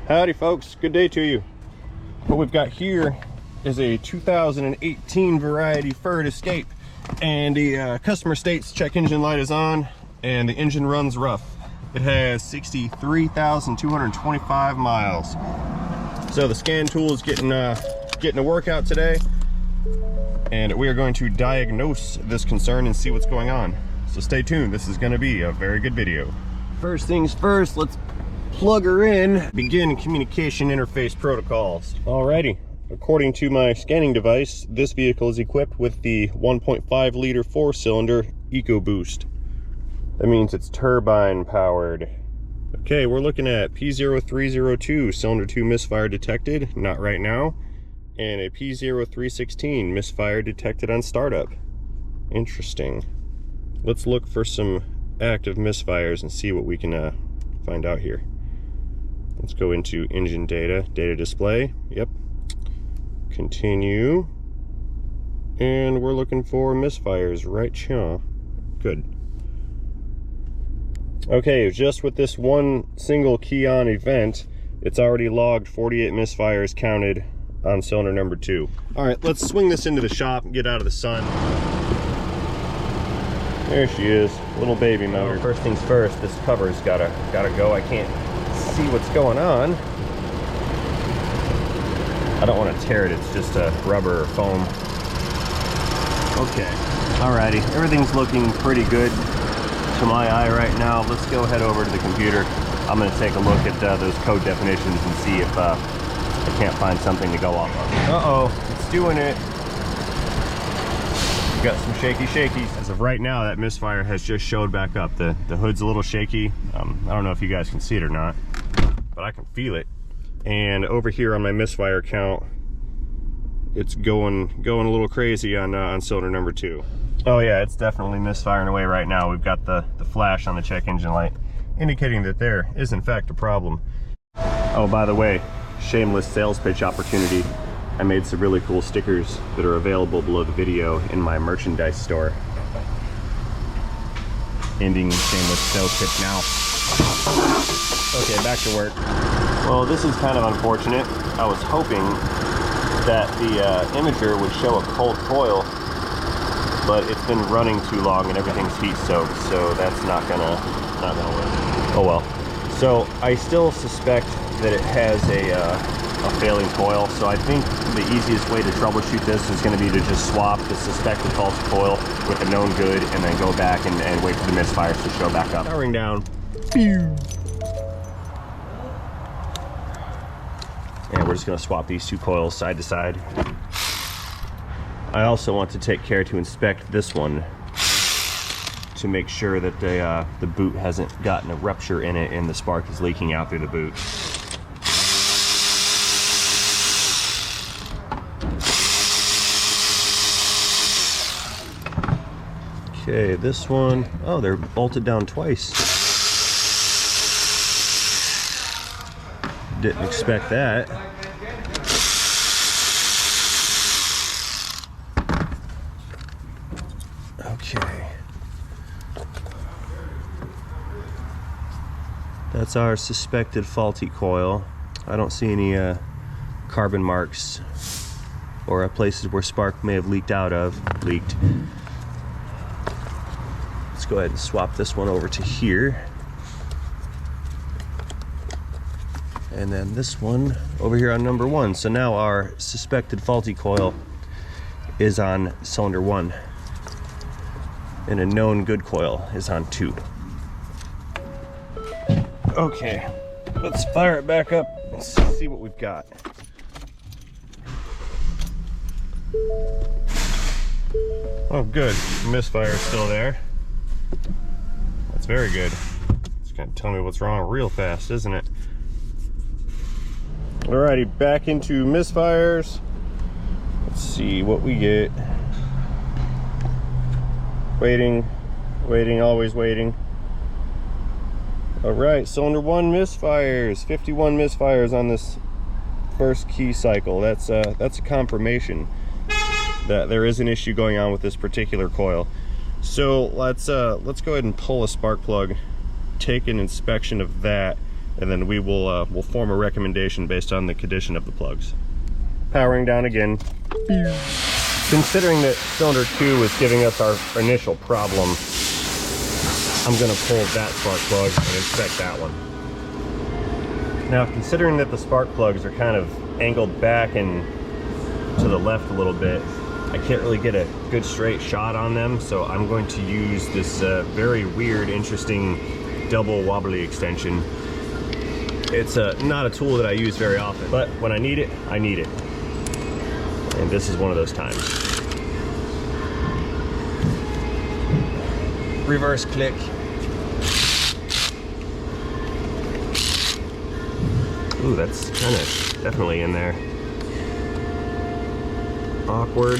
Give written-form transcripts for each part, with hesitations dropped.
Howdy folks, good day to you. What we've got here is a 2018 variety Ford Escape, and the customer states check engine light is on and the engine runs rough. It has 63,225 miles. So the scan tool is getting a workout today, and we are going to diagnose this concern and see what's going on. So stay tuned, this is going to be a very good video. First things first, let's plug her in. Begin communication interface protocols. Alrighty, according to my scanning device, this vehicle is equipped with the 1.5 liter 4-cylinder EcoBoost. That means it's turbine powered. Okay, we're looking at P0302 cylinder 2 misfire detected, not right now, and a P0316 misfire detected on startup. Interesting. Let's look for some active misfires and see what we can find out here. Let's go into engine data, data display. Yep. Continue. And we're looking for misfires, right here. Good. Okay, just with this one single key on event, it's already logged 48 misfires counted on cylinder number 2. All right, let's swing this into the shop and get out of the sun. There she is, little baby motor. First things first, this cover's gotta go. I can't see what's going on. I don't want to tear it, it's just a rubber or foam. Okay, alrighty, everything's looking pretty good to my eye right now. Let's go head over to the computer. I'm going to take a look at those code definitions and see if I can't find something to go off of. Uh-oh, it's doing it. Got some shakies. As of right now, that misfire has just showed back up. The hood's a little shaky. I don't know if you guys can see it or not, but I can feel it. And over here on my misfire count, it's going a little crazy on cylinder number 2. Oh yeah, it's definitely misfiring away right now. We've got the flash on the check engine light indicating that there is in fact a problem. Oh, by the way, shameless sales pitch opportunity. I made some really cool stickers that are available below the video in my merchandise store. Ending shameless sales pitch now. Okay, back to work. Well, this is kind of unfortunate. I was hoping that the imager would show a cold coil, but it's been running too long and everything's heat soaked, so that's not gonna work. Oh well. So I still suspect that it has a failing coil, so I think the easiest way to troubleshoot this is going to be to just swap the suspected faulty coil with a known good and then go back and wait for the misfires to show back up. Powering down. And we're just going to swap these two coils side to side. I also want to take care to inspect this one to make sure that the boot hasn't gotten a rupture in it and the spark is leaking out through the boot. Okay, this one, oh, they're bolted down twice. Didn't expect that. Okay. That's our suspected faulty coil. I don't see any carbon marks or places where spark may have leaked. Let's go ahead and swap this one over to here. And then this one over here on number 1. So now our suspected faulty coil is on cylinder 1. And a known good coil is on 2. Okay, let's fire it back up and see what we've got. Oh good, the misfire is still there. That's very good. It's gonna tell me what's wrong real fast, isn't it? Alrighty, back into misfires. Let's see what we get. Waiting, always waiting. Alright, cylinder 1 misfires. 51 misfires on this first key cycle. That's a confirmation that there is an issue going on with this particular coil. So let's go ahead and pull a spark plug, take an inspection of that, and then we'll form a recommendation based on the condition of the plugs. Powering down again. Considering that cylinder 2 was giving us our initial problem, I'm going to pull that spark plug and inspect that one. Now, considering that the spark plugs are kind of angled back and to the left a little bit, I can't really get a good straight shot on them, so I'm going to use this very weird, interesting double wobbly extension. It's not a tool that I use very often, but when I need it, I need it. And this is one of those times. Reverse click. Ooh, that's kind of definitely in there. Awkward.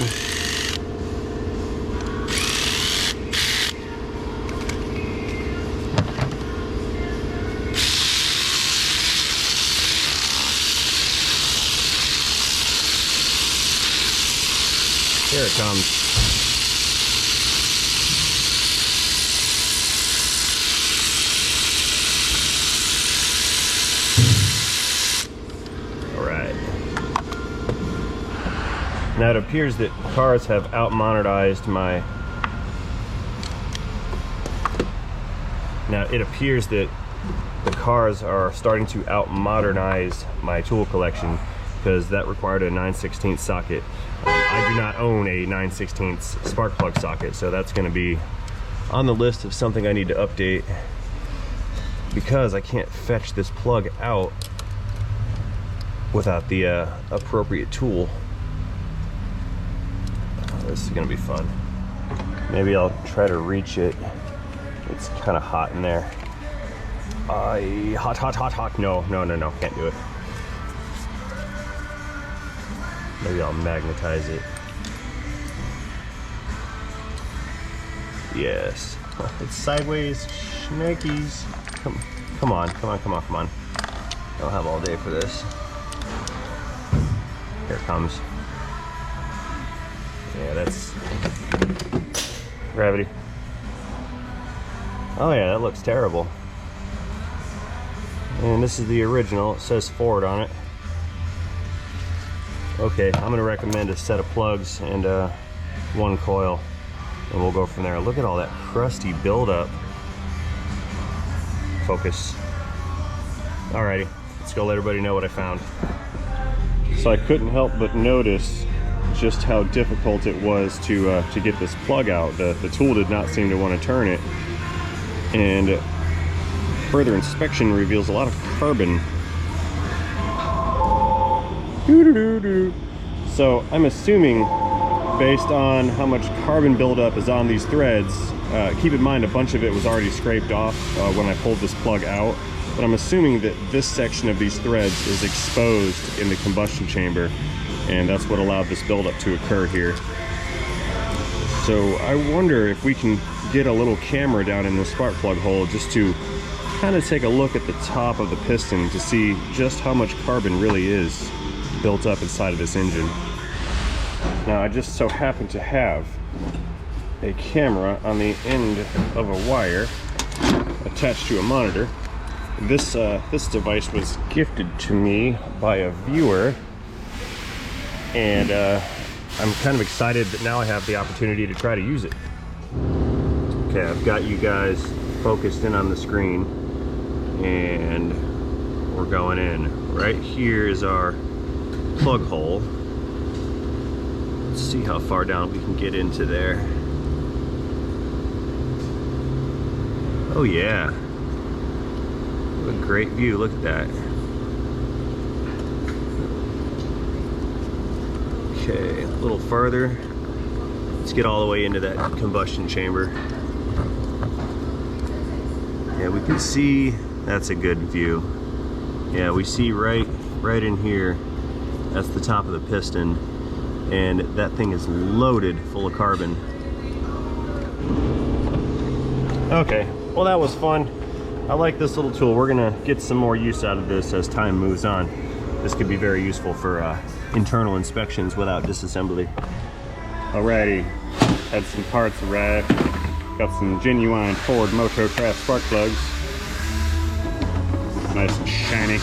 Here it comes. Now it appears that cars have out-modernized my... Now it appears that the cars are starting to out-modernize my tool collection, because that required a 9/16 socket. I do not own a 9/16 spark plug socket, so that's going to be on the list of something I need to update, because I can't fetch this plug out without the appropriate tool. This is gonna be fun. Maybe I'll try to reach it. It's kind of hot in there. Hot. No, can't do it. Maybe I'll magnetize it. Yes. It's sideways, snakies. Come on. I don't have all day for this. Here it comes. Yeah, that's gravity. Oh yeah, that looks terrible. And this is the original. It says Ford on it. Okay, I'm gonna recommend a set of plugs and one coil, and we'll go from there. Look at all that crusty buildup. Focus. Alrighty, let's go let everybody know what I found. So I couldn't help but notice just how difficult it was to get this plug out. The tool did not seem to want to turn it, and further inspection reveals a lot of carbon. So I'm assuming, based on how much carbon buildup is on these threads, keep in mind a bunch of it was already scraped off when I pulled this plug out, but I'm assuming that this section of these threads is exposed in the combustion chamber, and that's what allowed this buildup to occur here. So I wonder if we can get a little camera down in the spark plug hole just to kind of take a look at the top of the piston to see just how much carbon really is built up inside of this engine. Now I just so happen to have a camera on the end of a wire attached to a monitor. This device was gifted to me by a viewer, and I'm kind of excited that now I have the opportunity to try to use it. Okay, I've got you guys focused in on the screen, and we're going in. Right here is our plug hole. Let's see how far down we can get into there. Oh yeah, what a great view, look at that. Okay, a little farther. Let's get all the way into that combustion chamber. Yeah, we can see, that's a good view. Yeah, we see right in here, that's the top of the piston, and that thing is loaded full of carbon. Okay, well that was fun. I like this little tool. We're gonna get some more use out of this as time moves on. This could be very useful for internal inspections without disassembly. Alrighty, had some parts arrive. Got some genuine Ford Motocraft spark plugs. nice and shiny.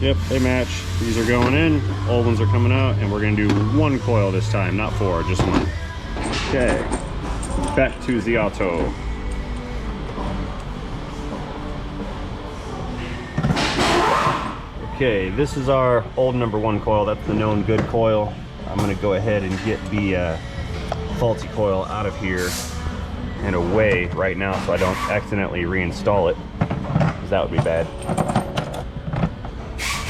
Yep, they match. These are going in, old ones are coming out, and we're gonna do 1 coil this time, not 4, just 1. Okay, back to the auto. Okay, this is our old number 1 coil. That's the known good coil. I'm gonna go ahead and get the faulty coil out of here and away right now so I don't accidentally reinstall it, because that would be bad.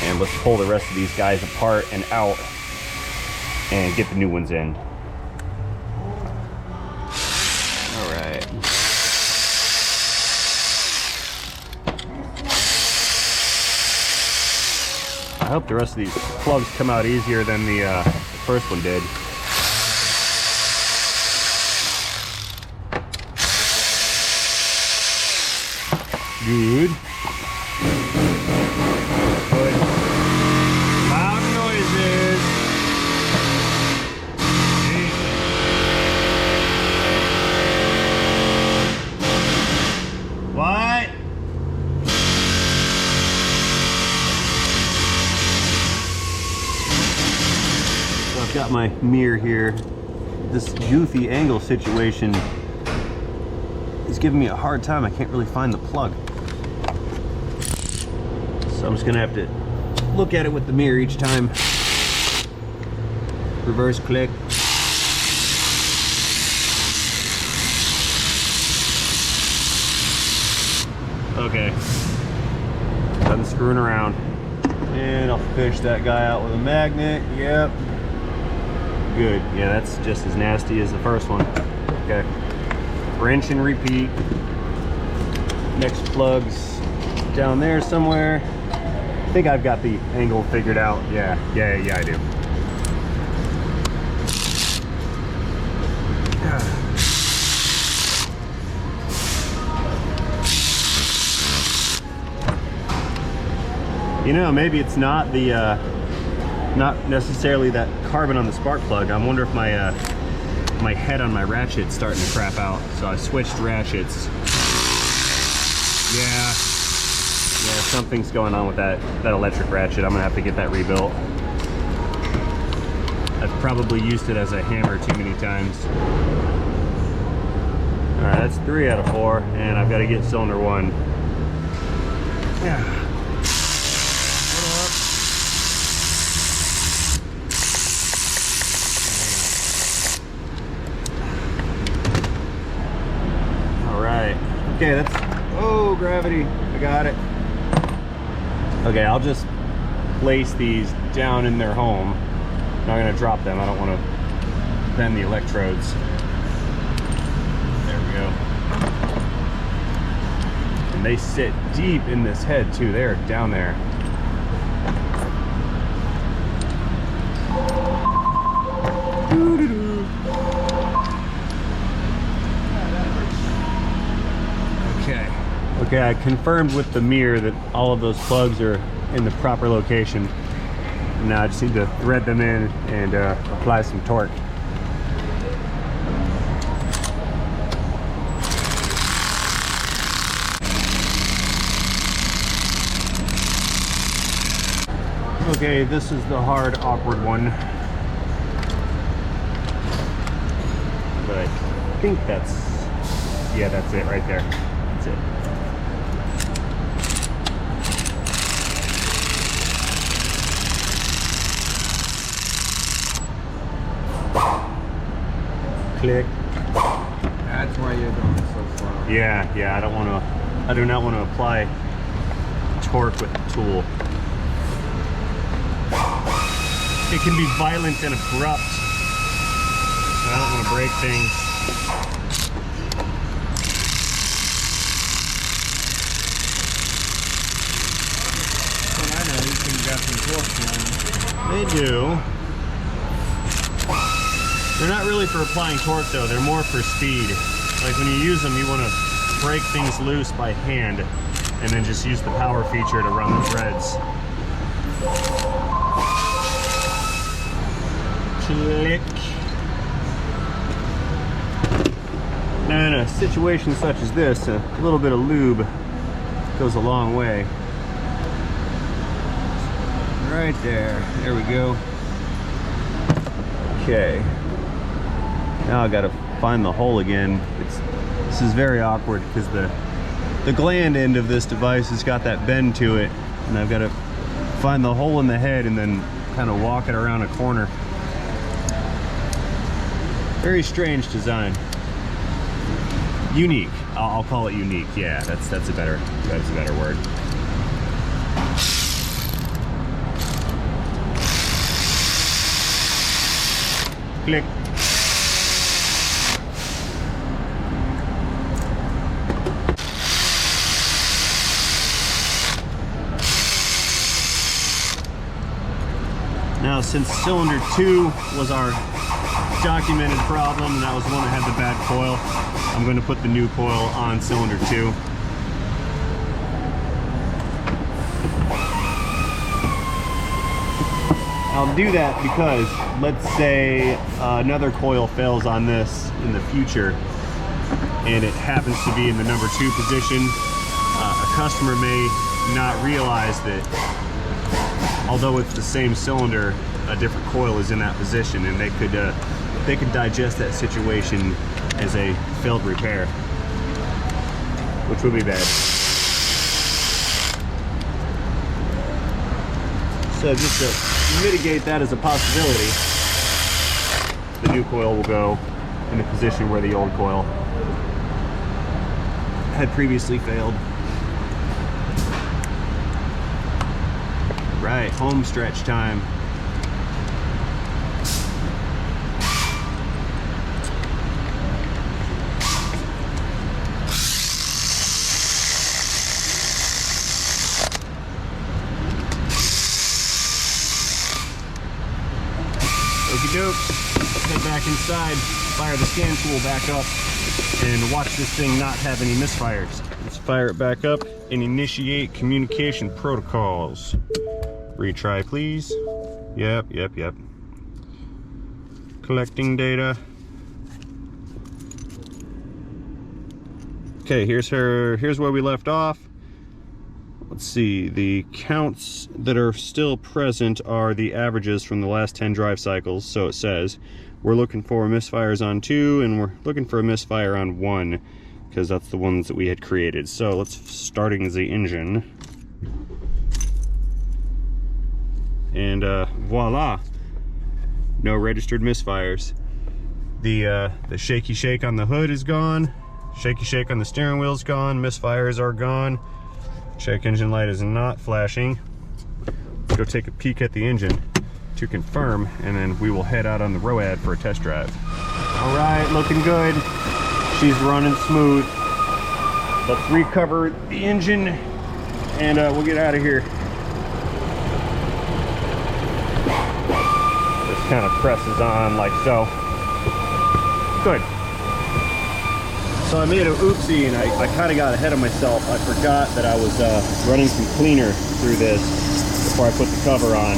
And let's pull the rest of these guys apart and out and get the new ones in. All right. I hope the rest of these plugs come out easier than the first one did. Good. Good. Loud noises. What? So I've got my mirror here. This goofy angle situation is giving me a hard time. I can't really find the plug. So I'm just gonna have to look at it with the mirror each time. Reverse click. Okay. Done screwing around. And I'll fish that guy out with a magnet. Yep. Good. Yeah, that's just as nasty as the first one. Okay. Wrench and repeat. Next plug's down there somewhere. I think I've got the angle figured out. Yeah, I do. You know, maybe it's not the, not necessarily that carbon on the spark plug. I wonder if my my head on my ratchet's starting to crap out. So I switched ratchets. Yeah, something's going on with that electric ratchet. I'm gonna have to get that rebuilt. I've probably used it as a hammer too many times. All right, that's 3 out of 4, and I've got to get cylinder 1. Yeah. Okay, that's, oh, gravity, I got it. Okay, I'll just place these down in their home. I'm not gonna drop them, I don't wanna bend the electrodes. There we go. And they sit deep in this head too, they're down there. Okay, I confirmed with the mirror that all of those plugs are in the proper location. Now I just need to thread them in and apply some torque. Okay, this is the hard, awkward one. But I think that's, yeah, that's it right there. That's it. Click. That's why you're going so slow. Yeah, I don't want to, I do not want to apply torque with the tool. It can be violent and abrupt. I don't want to break things. Well, I know you can get some torque. They do. They're not really for applying torque though, they're more for speed. Like when you use them, you want to break things loose by hand and then just use the power feature to run the threads. Click. Now in a situation such as this, a little bit of lube goes a long way. Right there. There we go. Okay. Now I gotta find the hole again. This is very awkward because the gland end of this device has got that bend to it, and I've got to find the hole in the head and then kind of walk it around a corner. Very strange design. Unique. I'll call it unique. Yeah, that's a better word. Click. Now, since cylinder 2 was our documented problem, and that was the one that had the bad coil, I'm going to put the new coil on cylinder 2. I'll do that because, let's say another coil fails on this in the future, and it happens to be in the number 2 position. A customer may not realize that although it's the same cylinder, a different coil is in that position, and they could digest that situation as a failed repair, which would be bad. So just to mitigate that as a possibility, the new coil will go in the position where the old coil had previously failed. Right, home stretch time. Okie doke. Head back inside, fire the scan tool back up, and watch this thing not have any misfires. Let's fire it back up and initiate communication protocols. Retry, please. Yep. Collecting data. Okay, here's where we left off. Let's see, the counts that are still present are the averages from the last 10 drive cycles. So it says we're looking for misfires on 2, and we're looking for a misfire on 1, because that's the ones that we had created. So let's starting the engine. And voila, no registered misfires. The shaky shake on the hood is gone. Shaky shake on the steering wheel is gone. Misfires are gone. Check engine light is not flashing. Let's go take a peek at the engine to confirm, and then we will head out on the ROAD for a test drive. All right, looking good. She's running smooth. Let's recover the engine, and we'll get out of here. Kind of presses on like so. Good. So I made an oopsie, and I kind of got ahead of myself. I forgot that I was running some cleaner through this before I put the cover on.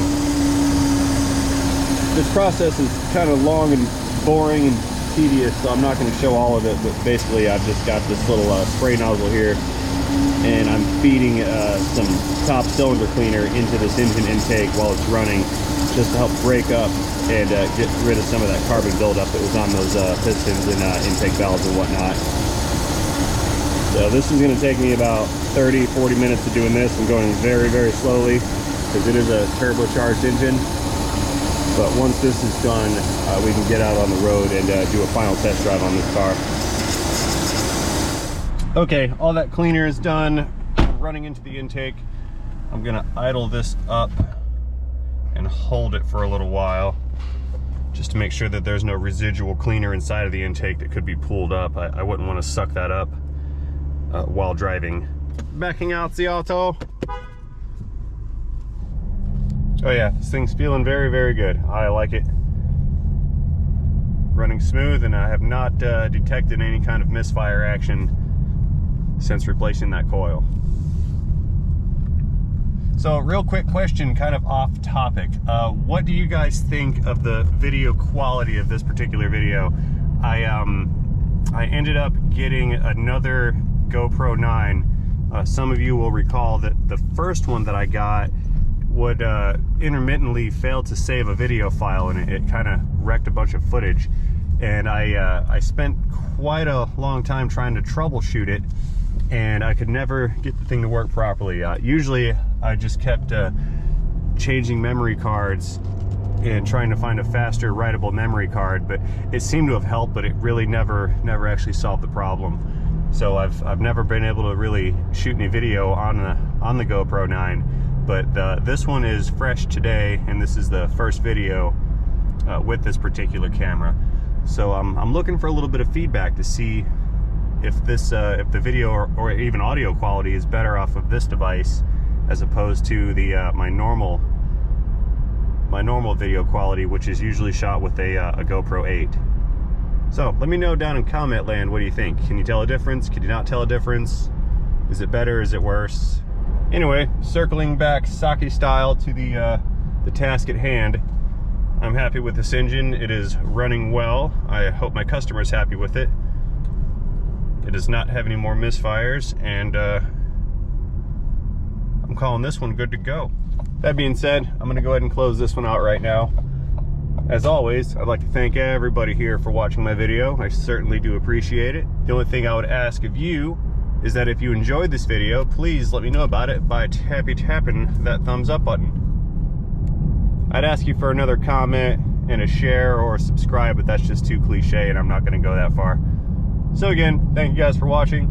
This process is kind of long and boring and tedious, so I'm not going to show all of it, but basically I've just got this little spray nozzle here, and I'm feeding some top cylinder cleaner into this engine intake while it's running, just to help break up and get rid of some of that carbon buildup that was on those pistons and intake valves and whatnot. So this is going to take me about 30-40 minutes of doing this. I'm going very, very slowly because it is a turbocharged engine. But once this is done, we can get out on the road and do a final test drive on this car. Okay, all that cleaner is done. I'm running into the intake. I'm going to idle this up and hold it for a little while, just to make sure that there's no residual cleaner inside of the intake that could be pulled up. I wouldn't want to suck that up while driving. Backing out the auto. Oh yeah, this thing's feeling very, very good. I like it. Running smooth, and I have not detected any kind of misfire action since replacing that coil. So real quick question, kind of off topic. What do you guys think of the video quality of this particular video? I ended up getting another GoPro 9 some of you will recall that the first one that I got would intermittently fail to save a video file, and it kind of wrecked a bunch of footage. And I spent quite a long time trying to troubleshoot it, and I could never get the thing to work properly. Usually I just kept changing memory cards and trying to find a faster writable memory card, but it seemed to have helped, but it really never actually solved the problem. So I've never been able to really shoot any video on the GoPro 9, but this one is fresh today, and this is the first video with this particular camera. So I'm looking for a little bit of feedback to see if the video or even audio quality is better off of this device as opposed to the my normal video quality, which is usually shot with a GoPro 8. So let me know down in comment land, what do you think? Can you tell a difference? Can you not tell a difference? Is it better? Is it worse? Anyway, circling back Saki style to the task at hand, I'm happy with this engine. It is running well. I hope my customer's happy with it. It does not have any more misfires, and I'm calling this one good to go. That being said, I'm gonna go ahead and close this one out right now. As always, I'd like to thank everybody here for watching my video. I certainly do appreciate it. The only thing I would ask of you is that if you enjoyed this video, please let me know about it by tapping that thumbs up button. I'd ask you for another comment and a share or a subscribe, but that's just too cliche and I'm not gonna go that far. So again, thank you guys for watching.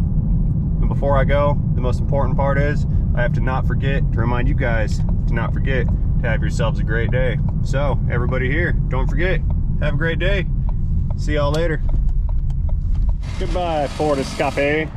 And before I go, the most important part is I have to not forget to remind you guys to not forget to have yourselves a great day. So everybody here, don't forget, have a great day. See y'all later. Goodbye, Ford Escape.